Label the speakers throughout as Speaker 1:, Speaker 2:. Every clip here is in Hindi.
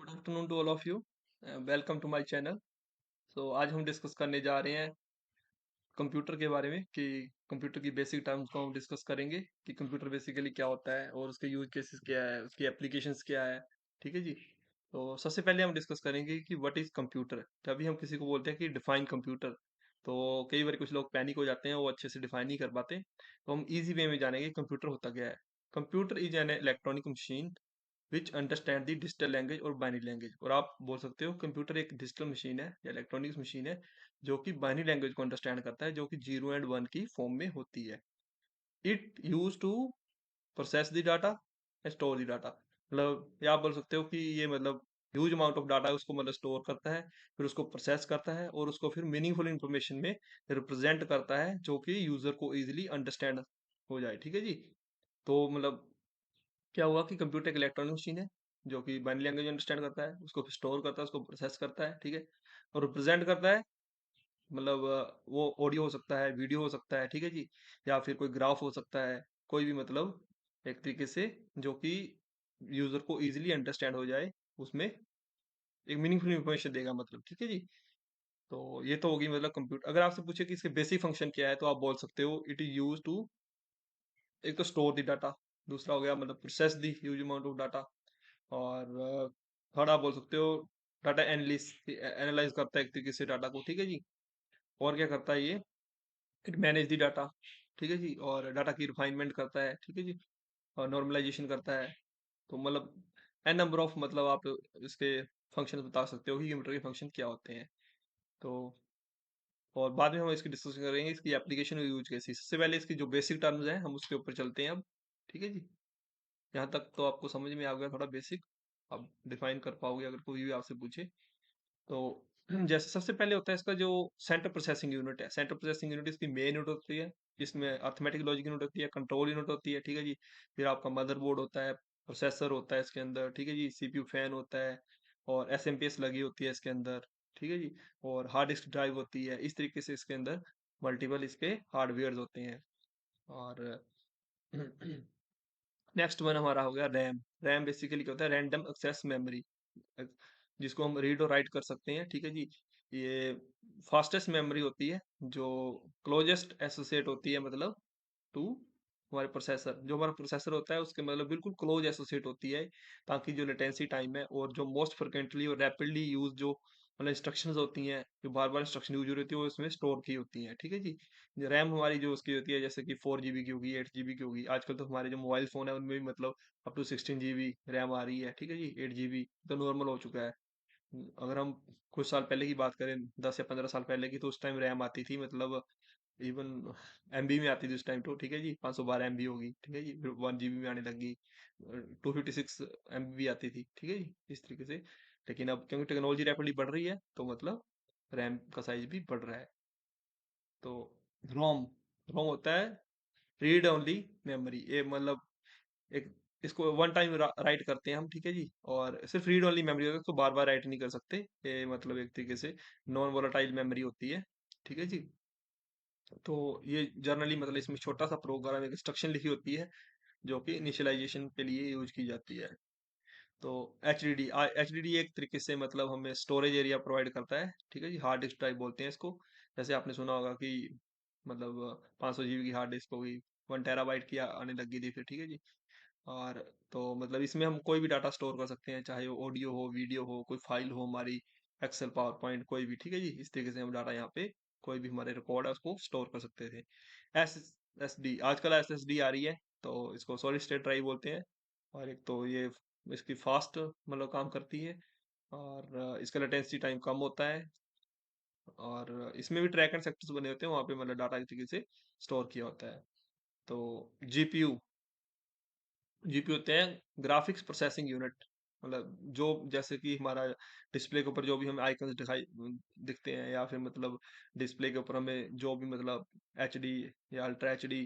Speaker 1: Good afternoon to all of you. Welcome to my channel. So आज हम डिस्कस करने जा रहे हैं कंप्यूटर के बारे में कि कंप्यूटर की बेसिक टर्म्स को हम डिस्कस करेंगे कि कंप्यूटर बेसिकली क्या होता है और उसके यूज केसेस क्या है, उसकी एप्लीकेशंस क्या है। ठीक है जी। तो सबसे पहले हम डिस्कस करेंगे कि व्हाट इज कंप्यूटर। जब भी हम किसी को बोलते हैं कि डिफाइन कंप्यूटर, तो कई बार कुछ लोग पैनिक हो जाते हैं, वो अच्छे से डिफाइन नहीं कर पाते। तो हम इजी वे में जानेंगे कंप्यूटर होता क्या है। Computer is an electronic machine which understand the digital language और बाइनरी लैंग्वेज। और आप बोल सकते हो कंप्यूटर एक डिजिटल मशीन है या इलेक्ट्रॉनिक्स मशीन है जो कि बाइनरी लैंग्वेज को अंडरस्टैंड करता है, जो कि 0 एंड 1 की फॉर्म में होती है। It use to process the data and store the data. मतलब या आप बोल सकते हो कि ये मतलब ह्यूज अमाउंट ऑफ डाटा उसको मतलब स्टोर करता है, फिर उसको प्रोसेस करता है और उसको फिर मीनिंगफुल इंफॉर्मेशन में रिप्रेजेंट करता है जो कि यूजर को इजीली अंडरस्टैंड हो जाए। ठीक है जी। तो मतलब क्या हुआ कि कंप्यूटर एक इलेक्ट्रॉनिक मशीन है जो कि बाइनरी लैंग्वेज अंडरस्टैंड करता है, उसको स्टोर करता है, उसको प्रोसेस करता है। ठीक है। और रिप्रेजेंट करता है, मतलब वो ऑडियो हो सकता है, वीडियो हो सकता है। ठीक है जी। या फिर कोई ग्राफ हो सकता है, कोई भी मतलब एक तरीके से जो कि यूजर को इजीली अंडरस्टैंड हो जाए, उसमें एक मीनिंगफुल इंफॉर्मेशन देगा मतलब। ठीक है जी। तो ये तो होगी मतलब कंप्यूटर। अगर आपसे पूछे कि इसके बेसिक फंक्शन क्या है, तो आप बोल सकते हो इट इज यूज टू, एक तो स्टोर द डाटा, दूसरा हो गया मतलब process the huge amount of data, और थर्ड आप बोल सकते हो डाटा एनालिस एनालाइज करता है एक तरीके से डाटा को। ठीक है जी। और क्या करता है ये, इट मैनेज दी डाटा। ठीक है जी। और डाटा की रिफाइनमेंट करता है। ठीक है जी। और नॉर्मलाइजेशन करता है। तो मतलब एन नंबर ऑफ मतलब आप इसके फंक्शन बता सकते हो कि कंप्यूटर के फंक्शन क्या होते हैं। तो और बाद में हम इसकी डिस्कस करेंगे इसकी एप्लीकेशन और यूज कैसी। सबसे पहले इसकी जो बेसिक टर्म्स हैं हम उसके ऊपर चलते हैं अब। ठीक है जी। यहाँ तक तो आपको समझ में आ गया थोड़ा बेसिक, आप डिफाइन कर पाओगे अगर कोई भी आपसे पूछे तो। जैसे सबसे पहले होता है इसका जो सेंट्रल प्रोसेसिंग यूनिट है। सेंट्रल प्रोसेसिंग यूनिट इसकी मेन यूनिट होती है, जिसमें अर्थमेटिक लॉजिक यूनिट होती है, कंट्रोल यूनिट होती है। ठीक है जी। फिर आपका मदरबोर्ड होता है, प्रोसेसर होता है इसके अंदर। ठीक है जी। सीपीयू फैन होता है और एसएमपीएस लगी होती है इसके अंदर। ठीक है जी। और हार्ड डिस्क ड्राइव होती है। इस तरीके से इसके अंदर मल्टीपल इसके हार्डवेयर होते हैं। और नेक्स्ट वन हमारा हो गया रैम। रैम बेसिकली क्या होता है, रैंडम एक्सेस मेमोरी, जिसको हम रीड और राइट कर सकते हैं। ठीक है जी। ये फास्टेस्ट मेमोरी होती है जो क्लोजेस्ट एसोसिएट होती है मतलब टू हमारे प्रोसेसर। जो हमारा प्रोसेसर होता है उसके मतलब बिल्कुल क्लोज एसोसिएट होती है, ताकि जो लेटेंसी टाइम है और जो मोस्ट फ्रिक्वेंटली और रैपिडली यूज जो मतलब इंस्ट्रक्शंस होती हैं, जो बार बार इंस्ट्रक्शन यूज हो रही होती है, वो इसमें स्टोर की होती हैं। ठीक है जी। रैम हमारी जो उसकी होती है जैसे कि 4 GB की होगी, 8 GB की होगी। आजकल तो हमारे जो मोबाइल फोन है उनमें भी मतलब अप टू 16 GB रैम आ रही है। ठीक है जी। 8 GB तो नॉर्मल हो चुका है। अगर हम कुछ साल पहले की बात करें, 10 या 15 साल पहले की, तो उस टाइम रैम आती थी मतलब इवन एमबी में आती थी उस टाइम तो। ठीक है जी। 512 MB होगी। ठीक है जी। फिर 1 GB में आने लगी, 256 MB भी आती थी। ठीक है जी। इस तरीके से। लेकिन अब क्योंकि टेक्नोलॉजी रैपिडली बढ़ रही है, तो मतलब रैम का साइज भी बढ़ रहा है। तो रोम, रोम होता है रीड ओनली मेमोरी। ये मतलब एक, इसको वन टाइम राइट करते हैं हम। ठीक है जी। और सिर्फ रीड ओनली मेमोरी होता है, तो बार बार राइट नहीं कर सकते। ये मतलब एक तरीके से नॉन वोलेटाइल मेमोरी होती है। ठीक है जी। तो ये जनरली मतलब इसमें छोटा सा प्रोग्राम एक इंस्ट्रक्शन लिखी होती है जो कि इनिशियलाइजेशन के लिए यूज की जाती है। तो एच डी डी एक तरीके से मतलब हमें स्टोरेज एरिया प्रोवाइड करता है। ठीक है जी। हार्ड डिस्क ड्राइव बोलते हैं इसको। जैसे आपने सुना होगा कि मतलब 500 GB की हार्ड डिस्क होगी, 1 TB की आने लगी थी फिर। ठीक है जी। और तो मतलब इसमें हम कोई भी डाटा स्टोर कर सकते हैं, चाहे वो ऑडियो हो, वीडियो हो, कोई फाइल हो हमारी, एक्सेल, पावर पॉइंट, कोई भी। ठीक है जी। इस तरीके से हम डाटा यहाँ पे कोई भी हमारे रिकॉर्ड है उसको स्टोर कर सकते थे। एस एस डी, आजकल SSD आ रही है, तो इसको सॉलिड स्टेट ड्राइव बोलते हैं। और एक तो ये इसकी फास्ट मतलब काम करती है, और इसका लेटेंसी टाइम कम होता है। और इसमें भी ट्रैक एंड सेक्टर्स बने होते हैं, वहाँ पे मतलब डाटा एक तरीके से स्टोर किया होता है। तो जीपीयू, जीपी होते हैं ग्राफिक्स प्रोसेसिंग यूनिट। मतलब जो जैसे कि हमारा डिस्प्ले के ऊपर जो भी हमें आइकन्स दिखाई दिखते हैं, या फिर मतलब डिस्प्ले के ऊपर हमें जो भी मतलब एचडी या अल्ट्रा एचडी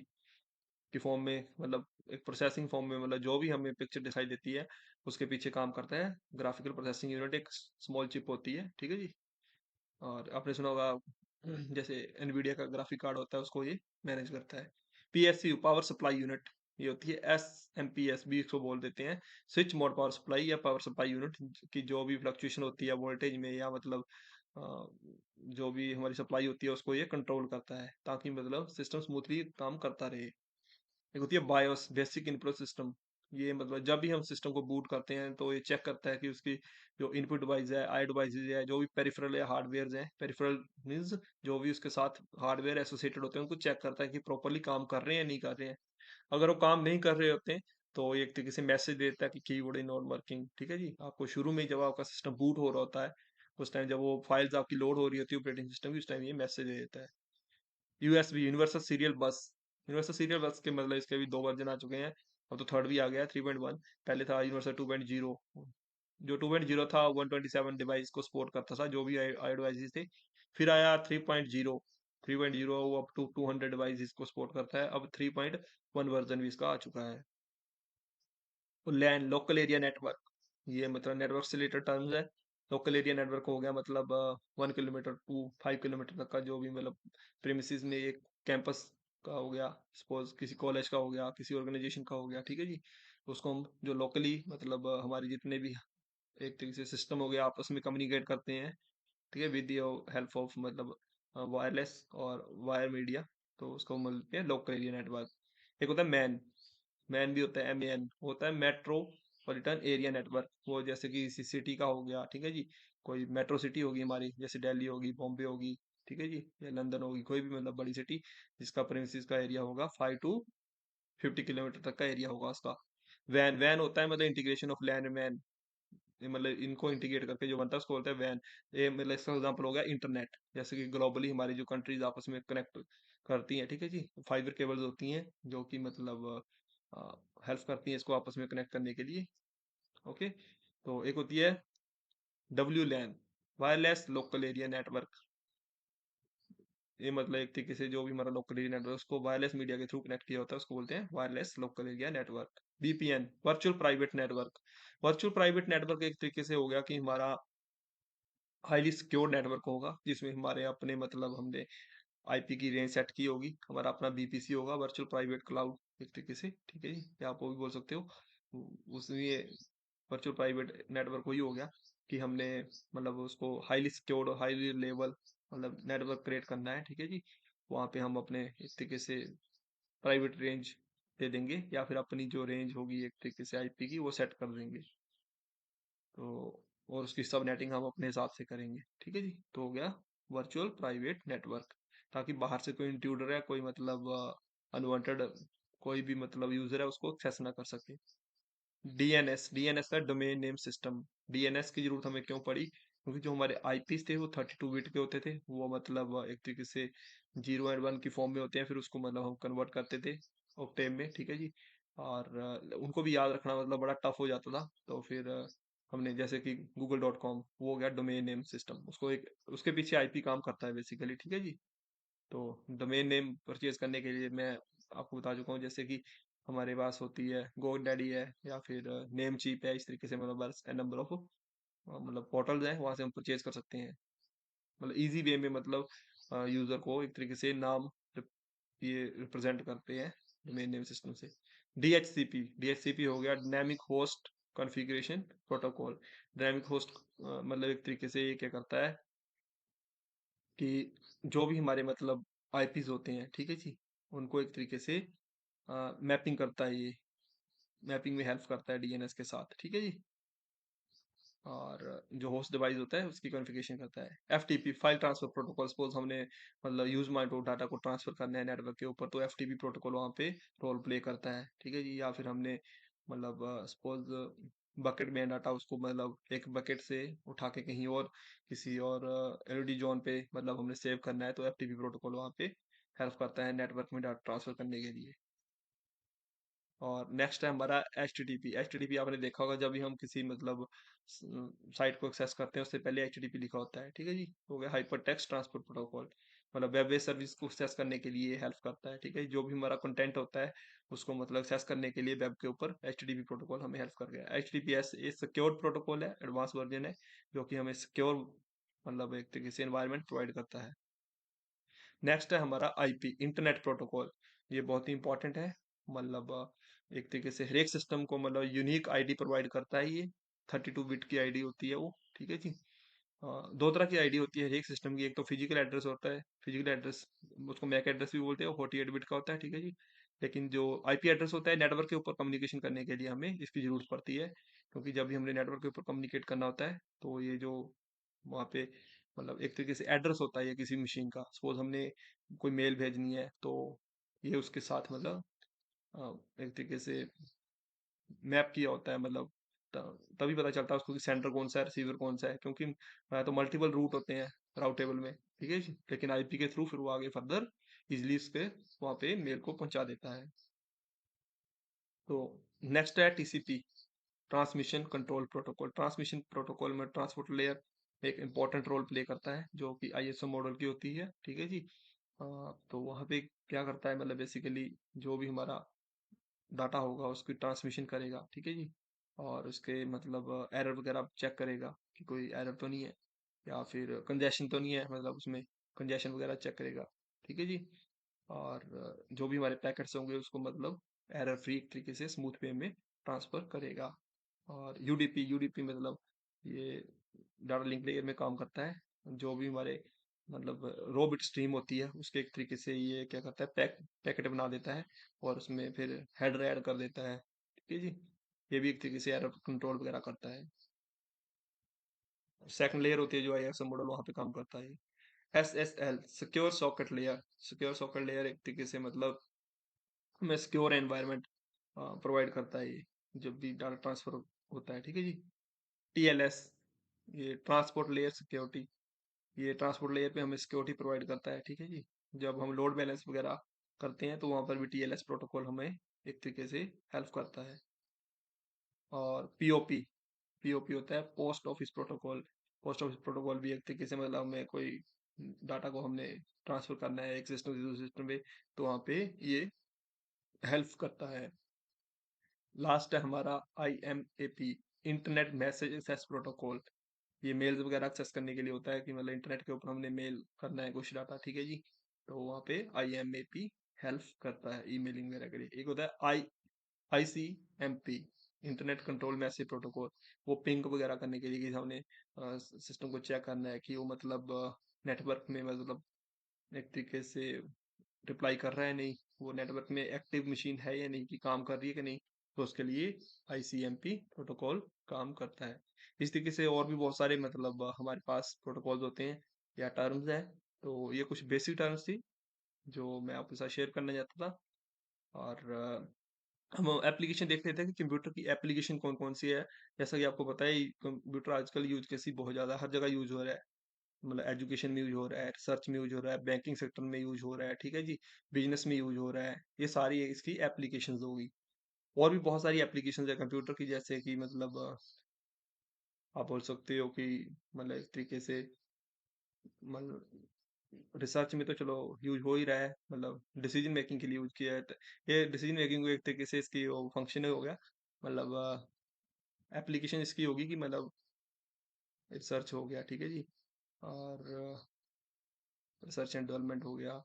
Speaker 1: की फॉर्म में मतलब एक प्रोसेसिंग फॉर्म में मतलब जो भी हमें पिक्चर दिखाई देती है, उसके पीछे काम करता है ग्राफिकल प्रोसेसिंग यूनिट। एक स्मॉल चिप होती है। ठीक है जी। और आपने सुना होगा जैसे एनवीडिया का ग्राफिक कार्ड होता है, उसको ये मैनेज करता है। PSU, power supply unit. ये होती है एस भी इसको बोल देते हैं, स्विच मोड पावर सप्लाई या पावर सप्लाई यूनिट, की जो भी फ्लक्चुएशन होती है वोल्टेज में या मतलब अ, जो भी हमारी सप्लाई होती है उसको ये कंट्रोल करता है ताकि मतलब सिस्टम स्मूथली काम करता रहे। एक होती है बायोस, बेसिक इनपुट सिस्टम। ये मतलब जब भी हम सिस्टम को बूट करते हैं तो ये चेक करता है कि उसकी जो इनपुट डिवाइस है, आई डिवाइसेज है, जो भी पेरिफेरल या हार्डवेयर हैं, पेरिफेरल मीन्स जो भी उसके साथ हार्डवेयर एसोसिएटेड होते हैं उनको चेक करता है कि प्रॉपरली काम कर रहे हैं या नहीं कर रहे हैं। अगर वो काम नहीं कर रहे होते हैं तो ये एक तरीके से मैसेज देता है कि कीबोर्ड इज नॉट वर्किंग। ठीक है जी, आपको शुरू में जब आपका सिस्टम बूट हो रहा होता है उस टाइम जब वो फाइल्स आपकी लोड हो रही होती है ऑपरेटिंग सिस्टम की, उस टाइम ये मैसेज दे देता है। यूएसबी, यूनिवर्सल सीरियल बस। यूनिवर्सल सीरियल बस के मतलब इसके भी दो वर्जन आ चुके हैं, अब तो थर्ड भी आ गया है 3.1। पहले था यूनिवर्सल 2.0। जो 2.0 था 127 डिवाइस को सपोर्ट करता था, जो भी आई डिवाइसेस थे। फिर आया 3.0। 3.0 वो अप टू 200 डिवाइसेस को सपोर्ट करता है। अब 3.1 वर्जन भी इसका आ चुका है। लैन, लोकल एरिया नेटवर्क, ये मतलब नेटवर्क से रिलेटेड टर्म्स है। लोकल एरिया नेटवर्क हो गया मतलब 1 किलोमीटर टू 5 किलोमीटर तक का जो भी मतलब प्रेमिसेस में एक कैंपस का हो गया, सपोज किसी कॉलेज का हो गया, किसी ऑर्गेनाइजेशन का हो गया। ठीक है जी, उसको हम जो लोकली मतलब हमारे जितने भी एक तरीके से सिस्टम हो गया आपस में कम्युनिकेट करते हैं। ठीक है, विद द हेल्प ऑफ मतलब वायरलेस और वायर मीडिया, तो उसको बोलते हैं लोकल एरिया नेटवर्क। एक होता है मैन, मैन भी होता है, MEN होता है मेट्रोपॉलिटन एरिया नेटवर्क। वो जैसे कि किसी सिटी का हो गया, ठीक है जी, कोई मेट्रो सिटी होगी हमारी, जैसे दिल्ली होगी, बॉम्बे होगी, ठीक है जी, या लंदन होगी, कोई भी मतलब बड़ी सिटी जिसका प्रेमिसेस का एरिया होगा 5 to 50 किलोमीटर तक का एरिया होगा उसका। वैन, वैन होता है मतलब इंटीग्रेशन ऑफ लैंड मैन, ये मतलब इनको इंटीग्रेट करके जो बनता है उसको बोलते हैं वैन। ये मतलब इसका एग्जांपल हो गया इंटरनेट, जैसे कि ग्लोबली हमारी जो कंट्रीज आपस में कनेक्ट करती हैं। ठीक है जी, फाइबर केबल्स होती हैं जो कि मतलब हेल्प करती हैं इसको आपस में कनेक्ट करने के लिए। ओके, तो एक होती है WLAN, wireless local area network. ये मतलब एक तरीके से जो भी हमारा लोकल एरिया नेटवर्क उसको वायरलेस मीडिया के थ्रू कनेक्ट किया होता है उसको बोलते हैं wireless local area network. VPN, virtual private network. Virtual private network एक तरीके से हो गया कि हमारा हाईली सिक्योर नेटवर्क होगा जिसमें हमारे अपने मतलब हमने IP की रेंज सेट की होगी, हमारा अपना BPC होगा, वर्चुअल प्राइवेट क्लाउड एक तरीके से। ठीक है जी, या आप वो भी बोल सकते हो। उसमें वर्चुअल प्राइवेट नेटवर्क वही हो गया कि हमने मतलब उसको हाईली सिक्योर्ड और हाईली रिलायबल मतलब नेटवर्क क्रिएट करना है। ठीक है जी, वहाँ पे हम अपने एक तरीके से प्राइवेट रेंज दे देंगे या फिर अपनी जो रेंज होगी एक तरीके से IP की वो सेट कर देंगे। तो और उसकी सब नेटिंग हम अपने हिसाब से करेंगे। ठीक है जी, तो हो गया वर्चुअल प्राइवेट नेटवर्क, ताकि बाहर से कोई इंट्रूडर है, कोई मतलब अनवांटेड कोई भी मतलब यूजर है उसको एक्सेस ना कर सके। DNS, DNS का डोमेन नेम सिस्टम। DNS की जरूरत हमें क्यों पड़ी, क्योंकि जो हमारे IPs थे वो 32 बिट के होते थे, वो मतलब एक तरीके से 0 और 1 की फॉर्म में होते हैं, फिर उसको मतलब हम कन्वर्ट करते थे ऑक्टेव में। ठीक है जी, और उनको भी याद रखना मतलब बड़ा टफ हो जाता था। तो फिर हमने जैसे कि google.com, वो हो गया डोमेन नेम सिस्टम, उसको एक उसके पीछे IP काम करता है बेसिकली। ठीक है जी, तो डोमेन नेम परचेज करने के लिए मैं आपको बता चुका हूँ, जैसे कि हमारे पास होती है GoDaddy है या फिर नेम चीप है, इस तरीके से मतलब बस नंबर ऑफ मतलब पोर्टल्स हैं वहां से हम परचेज कर सकते हैं, मतलब इजी वे में मतलब यूजर को एक तरीके से नाम ये रिप्रेजेंट करते हैं डोमेन नेम सिस्टम से। DHCP हो गया dynamic host configuration protocol. Dynamic host मतलब एक तरीके से ये क्या करता है कि जो भी हमारे मतलब IPs होते हैं, ठीक है जी, उनको एक तरीके से मैपिंग करता है, ये मैपिंग में हेल्प करता है DNS के साथ। ठीक है जी, और जो होस्ट डिवाइस होता है उसकी कॉन्फ़िगरेशन करता है। FTP, file transfer protocol, suppose हमने मतलब यूज माइंड डाटा को ट्रांसफर करना है नेटवर्क के ऊपर, तो FTP प्रोटोकॉल वहाँ पे रोल प्ले करता है। ठीक है जी, या फिर हमने मतलब सपोज बकेट में डाटा, उसको मतलब एक बकेट से उठा के कहीं और किसी और LED जोन पे मतलब हमने सेव करना है, तो FTP प्रोटोकॉल वहाँ पे हेल्प करता है नेटवर्क में डाटा ट्रांसफर करने के लिए। और नेक्स्ट है हमारा एच टी टी पी आपने देखा होगा, जब भी हम किसी मतलब साइट को एक्सेस करते हैं उससे पहले HTTP लिखा होता है। ठीक है जी, हो गया हाइपर टेक्स्ट ट्रांसपोर्ट प्रोटोकॉल, मतलब वेब बेस्ड सर्विस को एक्सेस करने के लिए हेल्प करता है। ठीक है, जो भी हमारा कंटेंट होता है उसको मतलब एक्सेस करने के लिए वेब के ऊपर HTTP प्रोटोकॉल हमें हेल्प कर गया। HTTPS ये सिक्योर प्रोटोकॉल है, एडवांस वर्जन है, जो कि हमें सिक्योर मतलब एक तरीके से एनवायरनमेंट प्रोवाइड करता है। नेक्स्ट है हमारा IP, इंटरनेट प्रोटोकॉल। ये बहुत ही इंपॉर्टेंट है, मतलब एक तरीके से हर एक सिस्टम को मतलब यूनिक आईडी प्रोवाइड करता है ये। 32 बिट की आईडी होती है वो, ठीक है जी। दो तरह की आईडी होती है हर एक सिस्टम की। एक तो फिजिकल एड्रेस होता है, फिजिकल एड्रेस उसको मैक एड्रेस भी बोलते हैं, वो 48 बिट का होता है, ठीक है जी। लेकिन जो आईपी एड्रेस होता है, नेटवर्क के ऊपर कम्युनिकेशन करने के लिए हमें इसकी जरूरत पड़ती है, क्योंकि जब भी हमने नेटवर्क के ऊपर कम्युनिकेट करना होता है तो ये जो वहाँ पे मतलब एक तरीके से एड्रेस होता है ये किसी मशीन का। सपोज हमने कोई मेल भेजनी है तो ये उसके साथ मतलब एक तरीके से मैप किया होता है, मतलब तभी पता चलता है उसको कि सेंडर कौन सा है, रिसीवर कौन सा है, क्योंकि तो मल्टीपल रूट होते हैं राउटेबल में, ठीक है जी। लेकिन आईपी के थ्रू फिर वो आगे फर्दर इजिली उसके वहाँ पे मेल को पहुंचा देता है। तो नेक्स्ट है TCP, transmission control protocol. Transmission protocol में ट्रांसपोर्ट लेयर एक इंपॉर्टेंट रोल प्ले करता है, जो कि आईएसओ मॉडल की होती है, ठीक है जी। तो वहाँ पे क्या करता है, मतलब बेसिकली जो भी हमारा डाटा होगा उसकी ट्रांसमिशन करेगा, ठीक है जी। और उसके मतलब एरर वगैरह चेक करेगा कि कोई एरर तो नहीं है, या फिर कंजेशन तो नहीं है, मतलब उसमें कंजेशन वगैरह चेक करेगा, ठीक है जी। और जो भी हमारे पैकेट्स होंगे उसको मतलब एरर फ्री तरीके से स्मूथ वे में ट्रांसफर करेगा। और यूडीपी, यूडीपी मतलब ये डाटा लिंक लेयर में काम करता है। जो भी हमारे मतलब रो बिट स्ट्रीम होती है उसके एक तरीके से ये क्या करता है, पैकेट बना देता है और उसमें फिर हेडर ऐड कर देता है, ठीक है जी। ये भी एक तरीके से एरर कंट्रोल वगैरह करता है। सेकंड लेयर होती है जो आईएसओ मॉडल, वहाँ पे काम करता है। SSL, secure socket layer. Secure socket layer एक तरीके से मतलब हमें सिक्योर एनवायरनमेंट प्रोवाइड करता है ये, जब भी डाटा ट्रांसफर होता है, ठीक है जी। टीएलएस, ये ट्रांसपोर्ट लेयर सिक्योरिटी, ये ट्रांसपोर्ट लेयर पे हमें सिक्योरिटी प्रोवाइड करता है, ठीक है जी। जब हम लोड बैलेंस वगैरह करते हैं तो वहां पर भी टीएलएस प्रोटोकॉल हमें एक तरीके से हेल्प करता है। और पीओपी, पीओपी होता है post office protocol. Post office protocol भी एक तरीके से मतलब हमें कोई डाटा को हमने ट्रांसफर करना है एक सिस्टम से दूसरे सिस्टम में, तो वहाँ पे ये हेल्प करता है। लास्ट है हमारा IMAP, internet message access protocol. ये मेल्स वगैरह एक्सेस करने के लिए होता है कि मतलब इंटरनेट के ऊपर हमने मेल करना है कुछ डाटा, ठीक है जी। तो वहाँ पे आईएमएपी हेल्प करता है ईमेलिंग वगैरह के लिए। एक होता है ICMP, internet control message protocol. वो पिंग वगैरह करने के लिए कि हमने सिस्टम को चेक करना है कि वो मतलब नेटवर्क में मतलब एक तरीके से रिप्लाई कर रहा है नहीं, वो नेटवर्क में एक्टिव मशीन है या नहीं, कि काम कर रही है कि नहीं। तो उसके लिए आईसीएमपी प्रोटोकॉल काम करता है। इस तरीके से और भी बहुत सारे मतलब हमारे पास प्रोटोकॉल्स होते हैं या टर्म्स हैं। तो ये कुछ बेसिक टर्म्स थी जो मैं आपके साथ शेयर करना चाहता था। और हम एप्लीकेशन देख लेते हैं कि कंप्यूटर की एप्लीकेशन कौन कौन सी है। जैसा कि आपको पता है कंप्यूटर आजकल यूज कैसी बहुत ज़्यादा हर जगह यूज हो रहा है। मतलब एजुकेशन में यूज हो रहा है, रिसर्च में यूज हो रहा है, बैंकिंग सेक्टर में यूज हो रहा है, ठीक है जी। बिजनेस में यूज हो रहा है, ये सारी इसकी एप्लीकेशंस होगी। और भी बहुत सारी एप्लीकेशंस है कंप्यूटर की, जैसे कि मतलब आप बोल सकते हो कि मतलब एक तरीके से मतलब रिसर्च में तो चलो यूज हो ही रहा है, मतलब डिसीजन मेकिंग के लिए यूज किया है। तो ये डिसीजन मेकिंग को एक तरीके से इसकी वो फंक्शन हो गया, मतलब एप्लीकेशन इसकी होगी कि मतलब रिसर्च हो गया, ठीक है जी। और रिसर्च एंड डेवलपमेंट हो गया,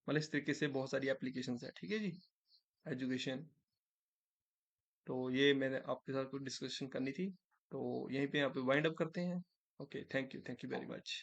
Speaker 1: मतलब इस तरीके से बहुत सारी एप्लीकेशंस है, ठीक है जी। एजुकेशन। तो ये मैंने आपके साथ कुछ डिस्कशन करनी थी, तो यहीं पे यहाँ पे वाइंड अप करते हैं। Okay, thank you very much.